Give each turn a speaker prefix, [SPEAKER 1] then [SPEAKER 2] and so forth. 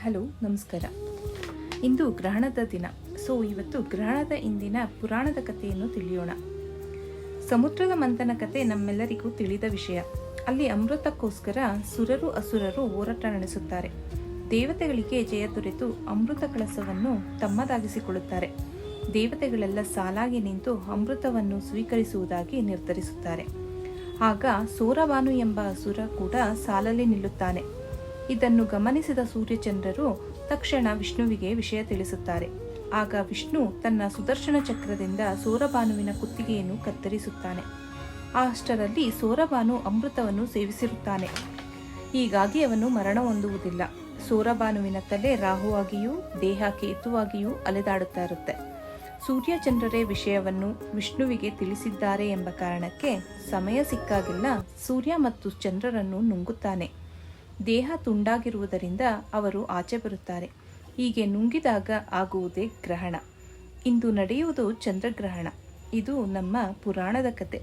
[SPEAKER 1] Hello, ನಮಸ್ಕಾರ. ಇಂದು ಗ್ರಹಣದ ದಿನ. ಇವತ್ತು ಗ್ರಹಣದ ಇಂದಿನ ಪುರಾಣದ ಕಥೆಯನ್ನು ತಿಳಿಯೋಣ. ಸಮುದ್ರದ ಮಂಥನ ಕಥೆ ನಮ್ಮೆಲ್ಲರಿಗೂ ತಿಳಿದ ವಿಷಯ. ಅಲ್ಲಿ ಅಮೃತಕ್ಕೋಸ್ಕರ ಸುರರು ಅಸುರರು ಹೋರಾಟ ನಡೆಸುತ್ತಾರೆ. ದೇವತೆಗಳಿಗೆ ಜಯ ದೊರೆತು ಅಮೃತ ಕಳಸವನ್ನು ತಮ್ಮದಾಗಿಸಿಕೊಳ್ಳುತ್ತಾರೆ. ದೇವತೆಗಳೆಲ್ಲ ಸಾಲಾಗಿ ನಿಂತು ಅಮೃತವನ್ನು ಸ್ವೀಕರಿಸುವುದಾಗಿ ನಿರ್ಧರಿಸುತ್ತಾರೆ. ಆಗ ಸೂರಭಾನು ಎಂಬ ಅಸುರ ಕೂಡ ಸಾಲಲ್ಲಿ ನಿಲ್ಲುತ್ತಾನೆ. ಇದನ್ನು ಗಮನಿಸಿದ ಸೂರ್ಯಚಂದ್ರರು ತಕ್ಷಣ ವಿಷ್ಣುವಿಗೆ ವಿಷಯ ತಿಳಿಸುತ್ತಾರೆ. ಆಗ ವಿಷ್ಣು ತನ್ನ ಸುದರ್ಶನ ಚಕ್ರದಿಂದ ಸೂರಭಾನುವಿನ ಕುತ್ತಿಗೆಯನ್ನು ಕತ್ತರಿಸುತ್ತಾನೆ. ಅಷ್ಟರಲ್ಲಿ ಸೂರಭಾನು ಅಮೃತವನ್ನು ಸೇವಿಸಿರುತ್ತಾನೆ. ಹೀಗಾಗಿ ಅವನು ಮರಣ ಹೊಂದುವುದಿಲ್ಲ. ಸೂರಭಾನುವಿನ ತಲೆ ರಾಹುವಾಗಿಯೂ ದೇಹ ಕೇತುವಾಗಿಯೂ ಅಲೆದಾಡುತ್ತಾ ಇರುತ್ತೆ. ಸೂರ್ಯಚಂದ್ರರೇ ವಿಷಯವನ್ನು ವಿಷ್ಣುವಿಗೆ ತಿಳಿಸಿದ್ದಾರೆ ಎಂಬ ಕಾರಣಕ್ಕೆ ಸಮಯ ಸಿಕ್ಕಾಗೆಲ್ಲ ಸೂರ್ಯ ಮತ್ತು ಚಂದ್ರರನ್ನು ನುಂಗುತ್ತಾನೆ. ದೇಹ ತುಂಡಾಗಿರುವುದರಿಂದ ಅವರು ಆಚೆ ಬರುತ್ತಾರೆ. ಹೀಗೆ ನುಂಗಿದಾಗ ಆಗುವುದೇ ಗ್ರಹಣ. ಇಂದು ನಡೆಯುವುದು ಚಂದ್ರಗ್ರಹಣ. ಇದು ನಮ್ಮ ಪುರಾಣದ ಕತೆ.